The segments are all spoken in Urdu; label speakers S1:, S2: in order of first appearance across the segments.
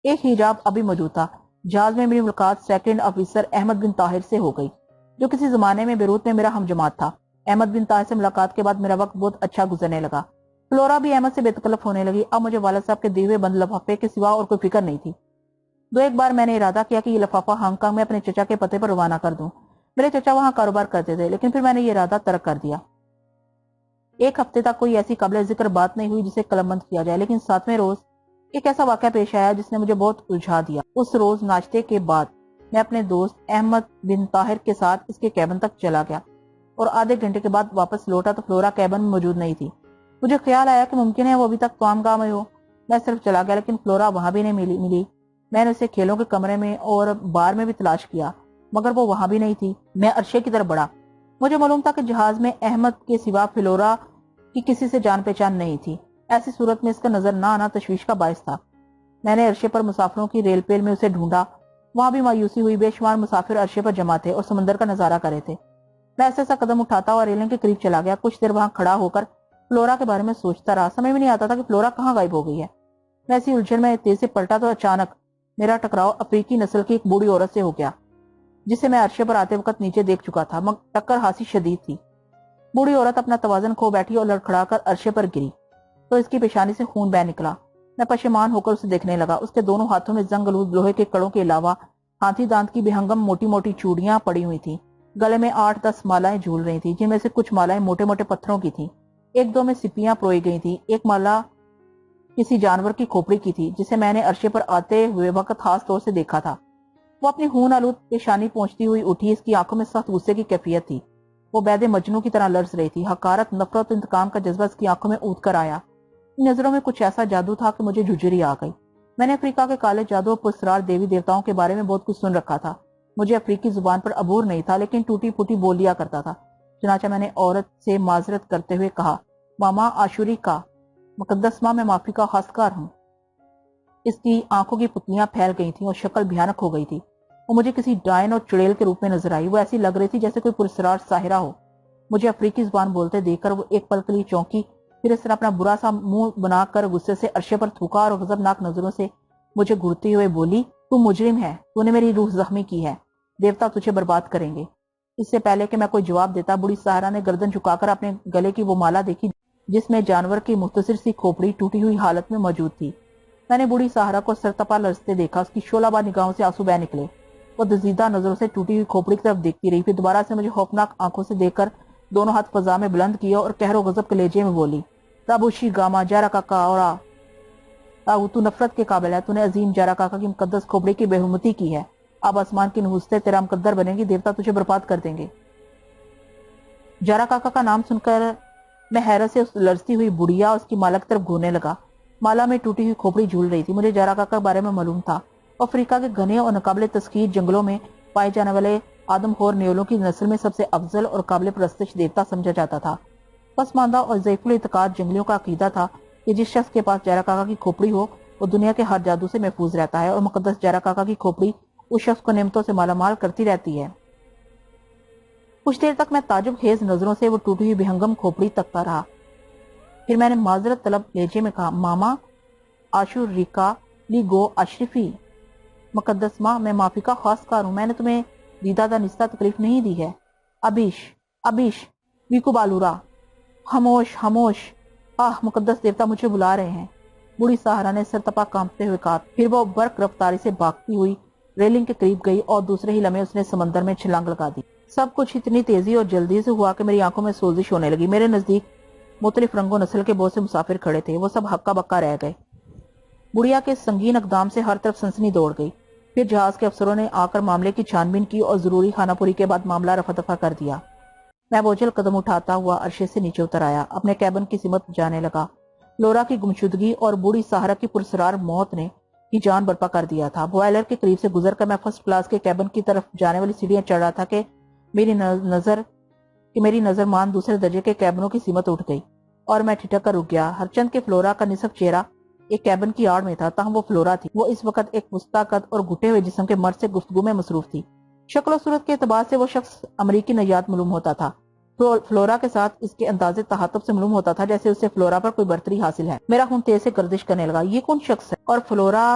S1: ایک حجاب ابھی موجود تھا۔ جہاز میں میری ملاقات سیکنڈ آفیسر احمد بن طاہر سے ہو گئی، جو کسی زمانے میں بیروت میں میرا ہم جماعت تھا۔ احمد بن طاہر سے ملاقات کے بعد میرا وقت بہت اچھا گزرنے لگا۔ فلورا بھی احمد سے بے تکلف ہونے لگی۔ اب مجھے والد صاحب کے دیے ہوئے بند لفافے کے سوا اور کوئی فکر نہیں تھی۔ ایک بار میں نے ارادہ کیا کہ یہ لفافہ ہانگ کانگ میں اپنے چچا کے پتے پر روانہ کر دوں۔ میرے چچا وہاں کاروبار کرتے تھے، لیکن پھر میں نے یہ ارادہ ترک کر دیا۔ ایک ہفتے تک کوئی ایسی قابل ذکر بات نہیں ہوئی جسے قلم بند کیا جائے، لیکن 7ویں روز ایک ایسا واقعہ پیش آیا جس نے مجھے بہت الجھا دیا۔ اس روز ناشتے کے بعد میں اپنے دوست احمد بن طاہر کے ساتھ اس کے کیبن تک چلا گیا اور آدھے گھنٹے کے بعد واپس لوٹا تو فلورا کیبن میں موجود نہیں تھی۔ مجھے خیال آیا کہ ممکن ہے وہ ابھی تک کام گاہ میں ہو۔ میں صرف چلا گیا، لیکن فلورا وہاں بھی نہیں ملی۔ میں نے اسے کھیلوں کے کمرے میں اور بار میں بھی تلاش کیا، مگر وہ وہاں بھی نہیں تھی۔ میں عرشے کی طرف بڑھا۔ مجھے معلوم تھا کہ جہاز میں احمد کے سوا فلورا کی کسی سے جان پہچان نہیں تھی۔ ایسی صورت میں اس کا نظر نہ آنا تشویش کا باعث تھا۔ میں نے عرشے پر مسافروں کی ریل پیل میں اسے ڈھونڈا۔ وہاں بھی مایوسی ہوئی۔ بے شمار مسافر عرشے پر جمع تھے اور سمندر کا نظارہ کر رہے تھے۔ میں ایسا ایسا قدم اٹھاتا اور ریلنگ کے قریب چلا گیا۔ کچھ دیر وہاں کھڑا ہو کر فلورا کے بارے میں سوچتا رہا۔ سمجھ میں نہیں آتا تھا کہ فلورا کہاں غائب ہو گئی ہے۔ میں ایسی الجھن میں تیز سے پلٹا تو اچانک میرا ٹکراؤ افریقی نسل کی ایک بوڑھی عورت سے ہو گیا، جسے میں عرشے پر آتے وقت نیچے دیکھ چکا تھا، مگر ٹکر ہاسی شدید تھی۔ بوڑھی عورت اپنا توازن کھو بیٹھی اور لڑکھڑا کر عرشے پر گری تو اس کی پیشانی سے خون بہہ نکلا۔ میں پشیمان ہو کر اسے دیکھنے لگا۔ اس کے دونوں ہاتھوں میں زنگ آلود لوہے کے کڑوں کے علاوہ ہاتھی دانت کی بے ہنگم موٹی موٹی چوڑیاں پڑی ہوئی تھیں۔ گلے میں 8-10 مالائیں جھول رہی تھیں، جن میں سے کچھ مالائیں موٹے موٹے پتھروں کی تھیں، ایک دو میں سپیاں پروئی گئی تھیں۔ ایک مالا کسی جانور کی کھوپڑی کی تھی جسے میں نے عرشے پر آتے ہوئے وقت خاص طور سے دیکھا تھا۔ وہ اپنی خون آلود پیشانی پہنچتی ہوئی اٹھی۔ اس کی آنکھوں میں سخت غصے کی کیفیت تھی۔ وہ بید مجنوں کی طرح لرز رہی تھی۔ حقارت، نفرت و انتقام کا جذبہ اس کی آنکھوں میں اونت کر آیا۔ نظروں میں کچھ ایسا جادو تھا کہ مجھے جھجھری آ گئی۔ میں نے افریقہ کے کالے جادو اور پراسرار دیوی دیوتاؤں کے بارے میں بہت کچھ سن رکھا تھا۔ مجھے افریقی زبان پر عبور نہیں تھا، لیکن ٹوٹی پھوٹی بول لیا کرتا تھا۔ چنانچہ میں نے عورت سے معذرت کرتے ہوئے کہا، ماما عاشوری کا مقدس ماں، میں معافی کا خواستگار ہوں۔ اس کی آنکھوں کی پتلیاں پھیل گئی تھیں اور شکل بھیانک ہو گئی تھی۔ وہ مجھے کسی ڈائن اور چڑیل کے روپ میں نظر آئی۔ وہ ایسی لگ رہی تھی جیسے کوئی پراسرار ساحرہ ہو۔ مجھے افریقی زبان بولتے دیکھ کر وہ ایک پل کے لیے چونکی، پھر اس طرح اپنا برا سا منہ بنا کر غصے سے عرشے پر تھوکا اور غضبناک نظروں سے مجھے گھورتے ہوئے بولی، تو مجرم ہے، تو نے میری روح زخمی کی ہے، دیوتا تجھے برباد کریں گے۔ اس سے پہلے کہ میں کوئی جواب دیتا، بوڑھی ساحرہ نے گردن جھکا کر اپنے گلے کی وہ مالا دیکھی جس میں جانور کی مختصر سی کھوپڑی ٹوٹی ہوئی حالت میں موجود تھی۔ میں نے بوڑھی ساحرہ کو سرتپا لرزتے دیکھا۔ اس کی شعلہ بار نگاہوں سے آنسو بہہ نکلے۔ وہ دزیدہ نظروں سے ٹوٹی ہوئی کھوپڑی کی طرف دیکھتی رہی، پھر دوبارہ سے مجھے خوفناک آنکھوں سے دیکھ کر دونوں ہاتھ فضا میں بلند کیا اور قہر و غضب کے لہجے میں بولی، تابوشی گاما جارا کاکا اورا، تو نفرت کے قابل ہے، تو نے عظیم جارا کاکا کی مقدس کھوپڑی کی بے حرمتی کی ہے۔ اب آسمان کی نحوستیں تیرا مقدر بنیں گی، دیوتا تجھے برباد کر دیں گے۔ جارا کاکا کا نام سن کر میں حیرت سے اس لرزتی ہوئی بڑھیا اس کی مالا کی طرف گھورنے لگا۔ مالا میں ٹوٹی ہوئی کھوپڑی جھول رہی تھی۔ مجھے جارا کاکا کے بارے میں معلوم تھا۔ افریقہ کے گھنے اور ناقابل تسخیر جنگلوں میں پائے جانے والے آدم خور نیولوں کی نسل میں سب سے افضل اور قابل پرستش دیوتا سمجھا جاتا تھا۔ پسماندہ اور ضعیف الاعتقاد جنگلیوں کا عقیدہ تھا کہ جس شخص کے پاس جارا کاکا کی کھوپڑی ہو وہ دنیا کے ہر جادو سے محفوظ رہتا ہے، اور مقدس جارا کاکا کی کھوپڑی اس شخص کو نعمتوں سے مالا مال کرتی رہتی ہے۔ کچھ دیر تک میں تعجب خیز نظروں سے وہ ٹوٹی ہوئی بہنگم کھوپڑی تکتا رہا۔ پھر میں نے معذرت طلب لہجے میں کہا، ماما عاشوریکا لی گو اشرفی، مقدس ماں، میں معافی کا خواستگار ہوں۔ میں نے تمہیں دیدہ دانستہ تکلیف نہیں دی ہے۔ ابیش ویکو بالورا، خاموش خاموش، مقدس دیوتا مجھے بلا رہے ہیں، بوڑھی ساحرہ نے سرتپا کانپتے ہوئے کہا۔ پھر وہ برق رفتاری سے بھاگتی ہوئی ریلنگ کے قریب گئی اور دوسرے ہی لمحے اس نے سمندر میں چھلانگ لگا دی۔ سب کچھ اتنی تیزی اور جلدی سے ہوا کہ میری آنکھوں میں سوزش ہونے لگی۔ میرے نزدیک مختلف رنگ و نسل کے بہت سے مسافر کھڑے تھے، وہ سب ہکا بکا رہ گئے۔ بڑھیا کے سنگین اقدام سے ہر طرف سنسنی دوڑ گئی۔ پھر جہاز کے افسروں نے آ کر معاملے کی چھان بین کی اور ضروری خانہ پوری کے بعد معاملہ رفع دفع کر دیا۔ میں بوجھل قدم اٹھاتا ہوا عرشے سے نیچے اتر آیا، اپنے کیبن کی سمت جانے لگا۔ لورا کی گمشدگی اور بوڑھی ساحرہ کی پرسرار موت نے ہی جان برپا کر دیا تھا۔ بوائلر کے قریب سے گزر کر میں فرسٹ کلاس کے کیبن کی طرف جانے والی سیڑھیاں چڑھ رہا تھا کہ میری نظر مان دوسرے درجے کے کیبنوں کی سمت اٹھ گئی اور میں ٹھٹک کر رک گیا۔ ہرچند کے فلورا کا نصف چہرہ ایک کیبن کی آڑ میں تھا، تاہم وہ فلورا تھی۔ وہ اس وقت ایک وسطی قد اور گھٹے ہوئے جسم کے مرد سے گفتگو میں مصروف تھی۔ شکل و صورت کے اعتبار سے وہ شخص امریکی نژاد معلوم ہوتا تھا۔ فلورا کے ساتھ اس کے انداز تخاطب سے معلوم ہوتا تھا جیسے اسے فلورا پر کوئی برتری حاصل ہے۔ میرا خون تیز سے گردش کرنے لگا۔ یہ کون شخص ہے؟ اور فلورا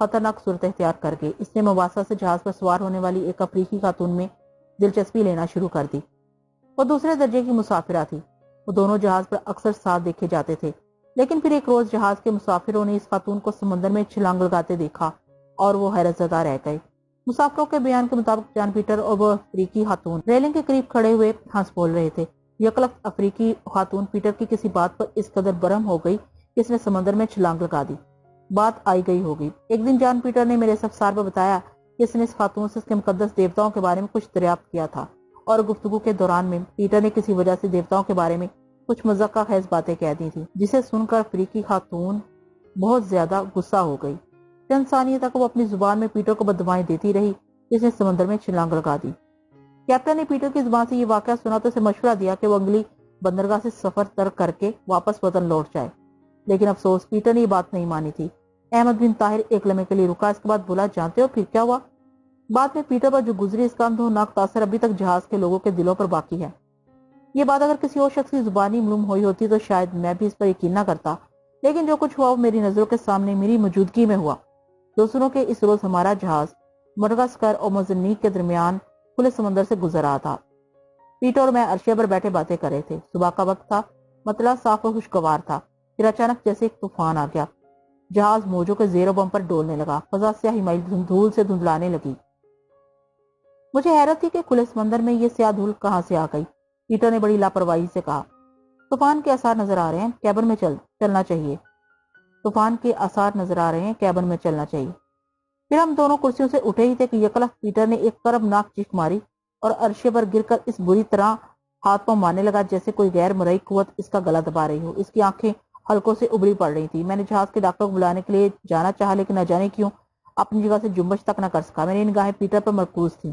S1: خطرناک صورت اختیار کر گئی۔ اس نے مواسا سے جہاز پر سوار ہونے والی ایک افریقی خاتون میں دلچسپی لینا شروع کر دی۔ وہ دوسرے درجے کی مسافرہ تھی۔ وہ دونوں جہاز پر اکثر ساتھ دیکھے جاتے تھے، لیکن پھر ایک روز جہاز کے مسافروں نے اس خاتون کو سمندر میں چھلانگ لگاتے دیکھا اور وہ حیرت زدہ رہ گئے۔ مسافروں کے بیان کے مطابق جان پیٹر اور وہ افریقی خاتون ریلنگ کے قریب کھڑے ہوئے ہنس بول رہے تھے۔ یکلخت افریقی خاتون پیٹر کی کسی بات پر اس قدر برہم ہو گئی کہ اس نے سمندر میں چھلانگ لگا دی۔ بات آئی گئی ہوگی۔ ایک دن جان پیٹر نے میرے سفسار پر بتایا کہ اس نے اس خاتون سے اس کے مقدس دیوتاؤں کے بارے میں کچھ دریافت کیا تھا، اور گفتگو کے دوران میں پیٹر نے کسی وجہ سے دیوتاؤں کے بارے میں کچھ مذاقہ خیز باتیں کہہ دی تھی، جسے سن کر افریقی خاتون بہت زیادہ غصہ ہو گئی۔ چند ثانیے تک وہ اپنی زبان میں پیٹر کو بددعائیں دیتی رہی، جس نے سمندر میں چھلانگ لگا دی۔ کیپٹن نے پیٹر کی زبان سے یہ واقعہ سنا تو اسے مشورہ دیا کہ وہ اگلی بندرگاہ سے سفر ترک کر کے واپس وطن لوٹ جائے، لیکن افسوس پیٹر نے یہ بات نہیں مانی تھی۔ احمد بن طاہر ایک لمحے کے لیے رکا، اس کے بعد بولا، جانتے ہو پھر کیا ہوا؟ بعد میں پیٹر پر جو گزری اس کا اندھوناک تاثر ابھی تک جہاز کے لوگوں کے دلوں پر باقی ہے۔ یہ بات اگر کسی اور شخص کی زبانی معلوم ہوئی ہوتی تو شاید میں بھی اس پر یقین نہ کرتا، لیکن جو کچھ ہوا وہ میری نظروں کے سامنے میری موجودگی میں ہوا۔ دوسروں کے اس روز ہمارا جہاز مڈغاسکر اور موزمبیق کے درمیان کھلے سمندر سے گزر رہا تھا۔ پیٹر اور میں عرشے پر بیٹھے باتیں کر رہے تھے۔ صبح کا وقت تھا، مطلع صاف اور خوشگوار تھا۔ پھر اچانک جیسے ایک طوفان آ گیا، جہاز موجوں کے زیر و بم پر ڈولنے لگا، فضا سیاہی میل دھول سے دھندلانے لگی۔ مجھے حیرت تھی کہ کھلے سمندر میں یہ سیاہ دھول کہاں سے آ گئی۔ پیٹر نے بڑی لاپرواہی سے کہا، طوفان کے آثار نظر آ رہے ہیں، کیبن میں چلنا چاہیے۔ طوفان کے آثار نظر آ رہے ہیں، کیبن میں چلنا چاہیے۔ پھر ہم دونوں کرسیوں سے اٹھے ہی تھے کہ یکلخت پیٹر نے ایک کربناک چیخ ماری اور عرشے پر گر کر اس بری طرح ہاتھ پاؤں مارنے لگا جیسے کوئی غیر مرئی قوت اس کا گلا دبا رہی ہو۔ اس کی آنکھیں حلقوں سے ابری پڑ رہی تھی۔ میں نے جہاز کے ڈاکٹر کو بلانے کے لیے جانا چاہا، لیکن نہ جانے کیوں اپنی جگہ سے جنبش تک نہ کر سکا۔ میری نگاہیں پیٹر پر مرکوز تھیں۔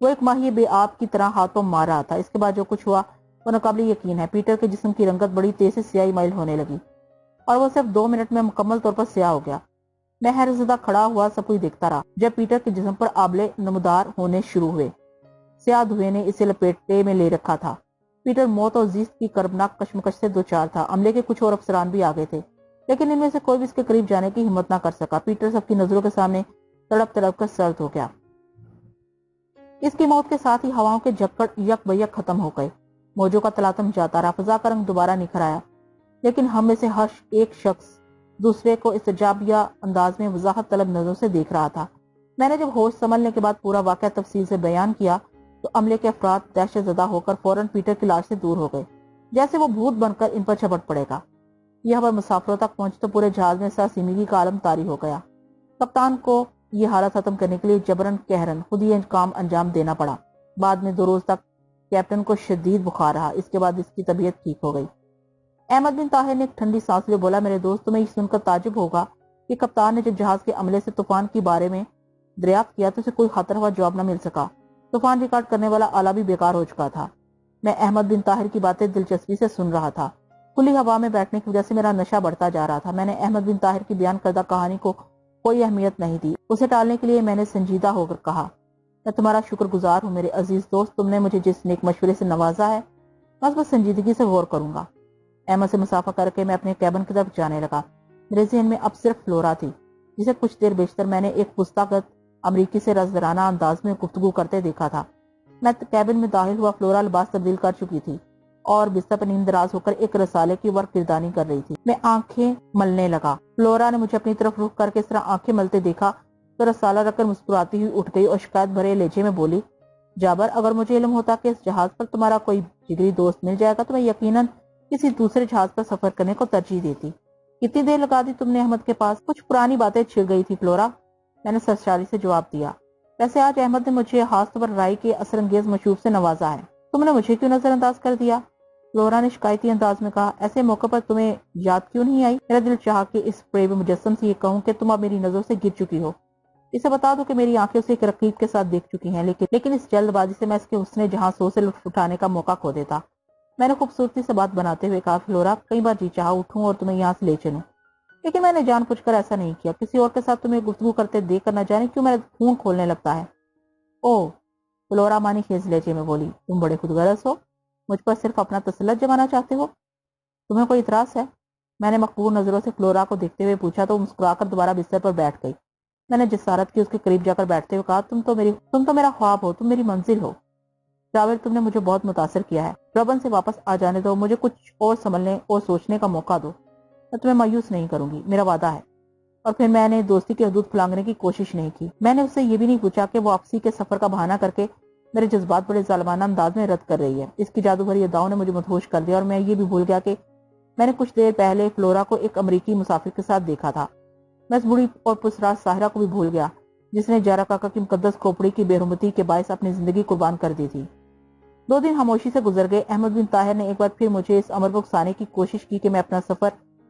S1: وہ ایک ماہی بے آب کی طرح ہاتھ پاؤں مار رہا تھا۔ اس کے بعد جو کچھ ہوا وہ ناقابل یقین ہے۔ پیٹر کے جسم کی رنگت بڑی تیز سے سیاہی مائل ہونے لگی اور وہ صرف 2 منٹ میں مکمل طور پر سیاہ ہو گیا۔ میں حیرت زدہ کھڑا ہوا سب کچھ دیکھتا رہا جب پیٹر کے جسم پر آبلے نمودار ہونے شروع ہوئے۔ سیاہ دھوئے نے اسے لپیٹے میں لے رکھا تھا۔ پیٹر موت اور زیست کی کربناک کشمکش سے دوچار تھا۔ عملے کے کچھ اور افسران بھی آگے تھے، لیکن ان میں سے کوئی بھی اس کے قریب جانے کی ہمت نہ کر سکا۔ پیٹر سب کی نظروں کے سامنے تڑپ تڑپ کر سرد ہو گیا۔ اس کی موت کے ساتھ ہی ہواؤں کے جھکڑ یک بیک ختم ہو گئے۔ موجوں کا تلاطم جاتا رہا، فضا کا رنگ دوبارہ نکھر آیا، لیکن ہم میں سے ہر ایک شخص دوسرے کو استجابیہ انداز میں وضاحت طلب نظروں سے دیکھ رہا تھا۔ میں نے جب ہوش سنبھلنے کے بعد پورا واقعہ تفصیل سے بیان کیا تو عملے کے افراد دہشت زدہ ہو کر فوراً پیٹر کی لاش سے دور ہو گئے، جیسے وہ بھوت بن کر ان پر جھپٹ پڑے گا۔ یہ خبر مسافروں تک پہنچی تو پورے جہاز میں سراسیمگی کا عالم طاری ہو گیا۔ کپتان کو یہ حالت ختم کرنے کے لیے جبرن قہرن خود یہ کام انجام دینا پڑا۔ بعد میں 2 روز تک کیپٹن کو شدید بخار رہا، اس کے بعد اس کی طبیعت ٹھیک ہو گئی۔ احمد بن طاہر نے ایک ٹھنڈی سانس لے بولا، میرے دوست تمہیں یہ سن کر تعجب ہوگا کہ کپتان نے جب جہاز کے عملے سے طوفان کے بارے میں دریافت کیا تو اسے کوئی خاطر خواہ جواب نہ مل سکا۔ طوفان ریکارڈ کرنے والا آلہ بھی بیکار ہو چکا تھا۔ میں احمد بن طاہر کی باتیں دلچسپی سے سن رہا تھا۔ کھلی ہوا میں بیٹھنے کی وجہ سے میرا نشہ بڑھتا جا رہا تھا۔ میں نے احمد بن طاہر کی بیان کردہ کہانی کو کوئی اہمیت نہیں دی۔ اسے ٹالنے کے لیے میں نے سنجیدہ ہو کر کہا، میں تمہارا شکر گزار ہوں میرے عزیز دوست، تم نے مجھے جس نیک مشورے سے نوازا ہے بس سنجیدگی سے غور کروں گا۔ احمد سے مسافہ کر کے میں اپنے کیبن کی طرف جانے لگا۔ میرے ذہن میں اب صرف فلورا تھی، جسے کچھ دیر بیشتر میں نے ایک پستاگت امریکی سے رزدرانہ انداز میں گفتگو کرتے دیکھا تھا۔ میں کیبن میں داخل ہوا، فلورا لباس تبدیل کر چکی تھی اور بستر پر نیند دراز ہو کر ایک رسالے کی ورق گردانی کر رہی تھی۔ میں آنکھیں ملنے لگا۔ فلورا نے مجھے اپنی طرف رخ کر کے اس طرح آنکھیں ملتے دیکھا تو رسالہ رکھ کر مسکراتی ہوئی اٹھ گئی اور شکایت بھرے لہجے میں بولی، جابر، اگر مجھے علم ہوتا کہ اس جہاز پر تمہارا کوئی جگری دوست مل جائے گا تو میں یقیناً کسی دوسرے جہاز پر سفر کرنے کو ترجیح دیتی۔ کتنی دیر لگا دی تم نے احمد کے پاس؟ کچھ پرانی باتیں چھڑ گئی تھی فلورا، میں نے سرشاری سے جواب دیا۔ ویسے آج احمد نے مجھے خاص طور پر رائے کے اثر انگیز مشروب سے نوازا ہے، تم نے مجھے کیوں نظر انداز کر دیا؟ فلورا نے شکایتی انداز میں کہا، ایسے موقع پر تمہیں یاد کیوں نہیں آئی؟ میرا دل چاہا کہ اس فریب مجسم سے یہ کہوں کہ تم اب میری نظروں سے گر چکی ہو۔ اسے بتا دو کہ میری آنکھیں اسے ایک رقیب کے ساتھ دیکھ چکی ہیں، لیکن اس جلد بازی سے میں اس کے حسن جہاں سو سے لطف اٹھانے کا موقع کھو دیتا۔ میں نے خوبصورتی سے بات بناتے ہوئے کہا، فلورا، کئی بار جی چاہا اٹھوں اور تمہیں یہاں سے لے چلوں، لیکن میں نے جان بوجھ کر ایسا نہیں کیا۔ کسی اور کے ساتھ تمہیں گفتگو کرتے دیکھ کر نہ جانے کیوں میرا خون کھولنے لگتا ہے۔ اوہ، فلورا مانی خیز لہجے میں بولی، تم بڑے خود غرض ہو، مجھ پر صرف اپنا تسلط جمانا چاہتے ہو، تمہیں کوئی اعتراض ہے؟ میں نے مقبول نظروں سے فلورا کو دیکھتے ہوئے پوچھا تو وہ مسکرا کر دوبارہ بستر پر بیٹھ گئی۔ میں نے جسارت کی اس کے قریب جا کر بیٹھتے ہوئے کہا، تم تو میرا خواب ہو، تم میری منزل ہو۔ جاوید، تم نے مجھے بہت متاثر کیا ہے۔ ربن سے واپس آ جانے دو، مجھے کچھ اور سنبھلنے اور سوچنے کا موقع دو۔ میں تمہیں مایوس نہیں کروں گی، میرا وعدہ ہے۔ اور پھر میں نے دوستی کی حدود پھلانگنے کی کوشش نہیں کی۔ میں نے اس سے یہ بھی نہیں پوچھا کہ وہ واپسی کے سفر کا بہانہ کر کے میرے جذبات بڑے ظالمانہ انداز میں رد کر رہی ہے۔ اس کی جادو بھری اداؤں نے مجھے مدہوش کر دیا، اور میں یہ بھی بھول گیا کہ میں نے کچھ دیر پہلے فلورا کو ایک امریکی مسافر کے ساتھ دیکھا تھا۔ میں اس بڑی اور پسراج ساحرہ کو بھی بھول گیا جس نے جارا کاکا کی مقدس کھوپڑی کی بے حرمتی کے باعث اپنی زندگی قربان کر دی تھی۔ 2 دن خاموشی سے گزر گئے۔ احمد بن طاہر نے ایک بار پھر مجھے اس امر کو اکسانے کی کوشش کی کہ میں اپنا سفر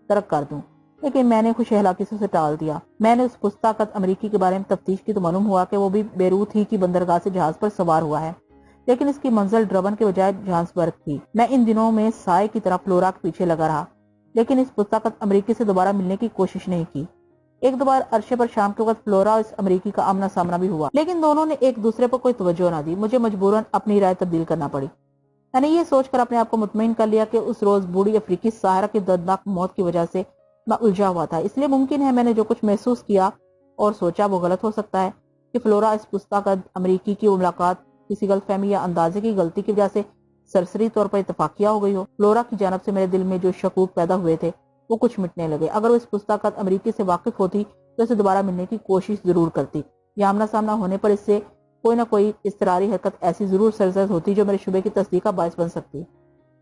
S1: ترک کر دوں، لیکن میں نے خوش اخلاقی سے اسے ٹال دیا۔ میں نے اس پستہ امریکی کے بارے میں تفتیش کی تو معلوم ہوا کہ وہ بھی بیروت ہی کی بندرگاہ سے جہاز پر سوار ہوا ہے، لیکن اس کی منزل ڈربن کے بجائے جوہانسبرگ تھی۔ میں ان دنوں میں سائے کی طرح فلورا کے پیچھے لگا رہا، لیکن اس پستہ امریکی سے دوبارہ ملنے کی کوشش نہیں کی۔ ایک دو بار عرشے پر شام کے وقت فلورا اور اس امریکی کا آمنا سامنا بھی ہوا، لیکن دونوں نے ایک دوسرے پر کوئی توجہ نہ دی۔ مجھے مجبوراً اپنی رائے تبدیل کرنا پڑی۔ میں نے یہ سوچ کر اپنے آپ کو مطمئن کر لیا کہ اس روز بوڑھی افریقی ساحرہ کی دردناک موت کی وجہ سے میں الجھا ہوا تھا، اس لیے ممکن ہے میں نے جو کچھ محسوس کیا اور سوچا وہ غلط ہو سکتا ہے، کہ فلورا اس پستہ امریکی کی ملاقات کسی غلط فہمی یا اندازے کی غلطی کی وجہ سے سرسری طور پر اتفاقیہ ہو گئی ہو۔ فلورا کی جانب سے میرے دل میں جو شکوک پیدا ہوئے تھے وہ کچھ مٹنے لگے۔ اگر وہ اس پستہ امریکی سے واقف ہوتی تو اسے دوبارہ ملنے کی کوشش ضرور کرتی، یا آمنا سامنا ہونے پر اس سے کوئی نہ کوئی اضطراری حرکت ایسی ضرور سرزد ہوتی جو میرے شبے کی تصدیق کا باعث بن سکتی،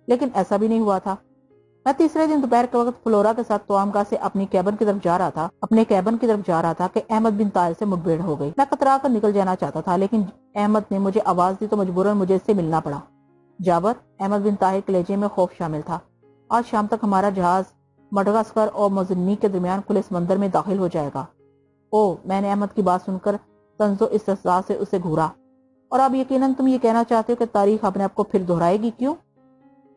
S1: لیکن ایسا بھی نہیں ہوا تھا۔ میں تیسرے دن دوپہر کے وقت فلورا کے ساتھ توام گاہ سے اپنے کیبن کی طرف جا رہا تھا کہ احمد بن طاہر سے مٹبھیڑ ہو گئی۔ میں کترا کر نکل جانا چاہتا تھا، لیکن احمد نے مجھے آواز دی تو مجبوراً مجھے اس سے ملنا پڑا۔ جابر، احمد بن طاہر کے لہجے میں خوف شامل تھا، آج شام تک ہمارا جہاز مڈغاسکر اور موزمبیق کے درمیان کھلے سمندر میں داخل ہو جائے گا۔ میں نے احمد کی بات سن کر طنز و استحضاء سے اسے گھورا۔ اور اب یقیناً تم یہ کہنا چاہتے ہو کہ تاریخ اپنے آپ کو پھر دہرائے گی؟ کیوں؟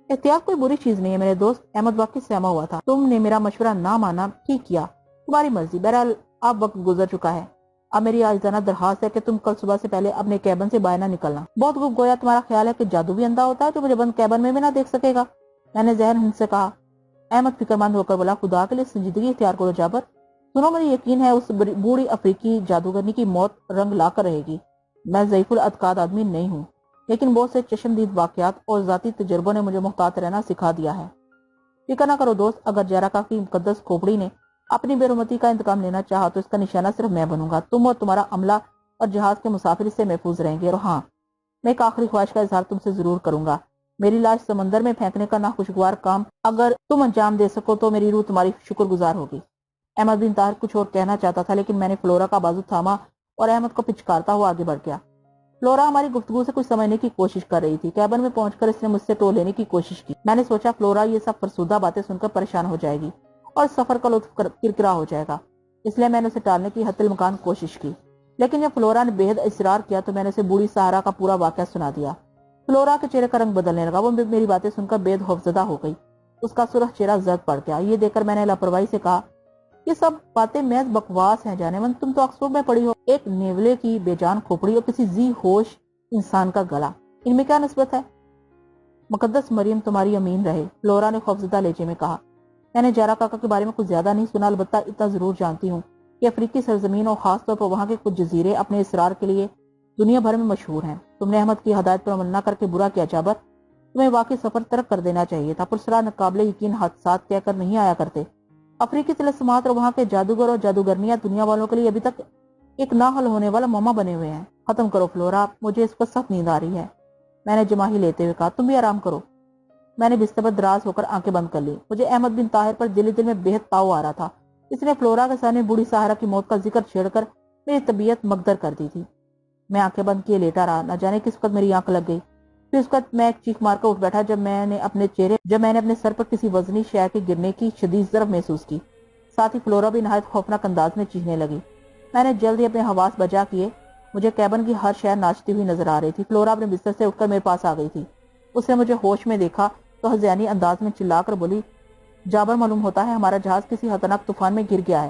S1: احتیاط کوئی بری چیز نہیں ہے میرے دوست، احمد واقعی سہما ہوا تھا۔ تم نے میرا مشورہ نہ مانا، ٹھیک کیا، تمہاری مرضی۔ بہرحال اب وقت گزر چکا ہے۔ اب میری عاجزانہ درخواست ہے کہ تم کل صبح سے پہلے اپنے کیبن سے باہر نہ نکلنا۔ بہت خوب، گویا تمہارا خیال ہے کہ جادو بھی اندھا ہوتا ہے جو مجھے بند کیبن میں بھی نہ دیکھ سکے گا، میں نے ذہن ہند سے کہا۔ احمد فکر مند ہو کر بولا، خدا کے لیے سنجیدگی اختیار کرو جابر، سنو، مجھے یقین ہے اس بوڑھی افریقی جادوگرنی کی موت رنگ لا کر رہے گی۔ میں ضعیف الاعتقاد آدمی نہیں ہوں، لیکن بہت سے چشمدید واقعات اور ذاتی تجربوں نے مجھے محتاط رہنا سکھا دیا ہے۔ فکر نہ کرو دوست، اگر جارا کی مقدس کھوپڑی نے اپنی بے حرمتی کا انتقام لینا چاہا تو اس کا نشانہ صرف میں بنوں گا۔ تم اور تمہارا عملہ اور جہاز کے مسافر اس سے محفوظ رہیں گے۔ اور ہاں، میں ایک آخری خواہش کا اظہار تم سے ضرور کروں گا۔ میری لاش سمندر میں پھینکنے کا ناخوشگوار کام اگر تم انجام دے سکو تو میری روح تمہاری شکر گزار ہوگی۔ احمد بن طاہر کچھ اور کہنا چاہتا تھا، لیکن میں نے فلورا کا بازو تھاما اور احمد کو پچکارتا ہوا آگے بڑھ گیا۔ فلورا ہماری گفتگو سے کچھ سمجھنے کی کوشش کر رہی تھی۔ کیبن میں پہنچ کر اس نے مجھ سے ٹو لینے کی کوشش کی۔ میں نے سوچا فلورا یہ سب فرسودہ باتیں سن کر پریشان ہو جائے گی اور سفر کا لطف کرکرا ہو جائے گا، اس لیے میں نے اسے ٹالنے کی حتی الامکان کوشش کی۔ لیکن جب فلورا نے بے حد اصرار کیا تو میں نے اسے بوڑھی سہارا کا پورا واقعہ سنا دیا۔ فلورا کے چہرے کا رنگ بدلنے لگا، وہ میری باتیں سن کر بے حد خوفزدہ ہو گئی۔ اس کا سرخ چہرہ زرد پڑ گیا۔ یہ دیکھ کر میں نے لاپرواہی سے کہا، یہ سب باتیں محض بکواس ہیں جانے من، تم تو آکسفورڈ میں پڑھی ہو۔ ایک نیولے کی بے جان کھوپڑی اور کسی ذی ہوش انسان کا گلا، ان میں کیا نسبت ہے؟ مقدس مریم تمہاری امین رہے، فلورا نے خوفزدہ لہجے میں کہا۔ میں نے جارا کاکا کے بارے میں کچھ زیادہ نہیں سنا، البتہ اتنا ضرور جانتی ہوں کہ افریقی سرزمین اور خاص طور پر وہاں کے کچھ جزیرے اپنے اصرار کے لیے دنیا بھر میں مشہور ہیں۔ تم نے احمد کی ہدایت پر عمل نہ کر کے برا کیا جابر، تمہیں واقعی سفر ترک کر دینا چاہیے تھا۔ پرسرار ناقابل یقین حادثات کہہ کر نہیں آیا کرتے۔ افریقی طلسمات اور وہاں کے جادوگر اور جادوگرنیاں دنیا والوں کے لیے ابھی تک ایک نہ حل ہونے والا معمہ بنے ہوئے ہیں۔ ختم کرو فلورا، مجھے اس پر سخت نیند آ رہی ہے، میں نے جماہی لیتے ہوئے کہا۔ تم بھی آرام کرو۔ میں نے بستر پر دراز ہو کر آنکھیں بند کر لی۔ مجھے احمد بن طاہر پر دل میں بے حد تاؤ آ رہا تھا۔ اس نے فلورا کے سامنے بوڑھی سہارا کی موت کا ذکر چھیڑ کر میری طبیعت مگدر کر دی تھی۔ میں آنکھیں بند کیے لیٹا رہا، نہ جانے کس وقت میری آنکھ لگ گئی۔ پھر اس وقت میں ایک چیخ مار کر اٹھ بیٹھا جب میں نے اپنے سر پر کسی وزنی شے کے گرنے کی شدید ضرب محسوس کی۔ ساتھ ہی فلورا بھی نہایت خوفناک انداز میں چیخنے لگی۔ میں نے جلد ہی اپنے حواس بجا کیے۔ مجھے کیبن کی ہر شے ناچتی ہوئی نظر آ رہی تھی۔ فلورا اپنے بستر سے اٹھ کر میرے پاس آ گئی تھی۔ اس نے مجھے ہوش میں دیکھا تو ہذیانی انداز میں چلا کر بولی، جابر، معلوم ہوتا ہے ہمارا جہاز کسی خطرناک طوفان میں گر گیا ہے۔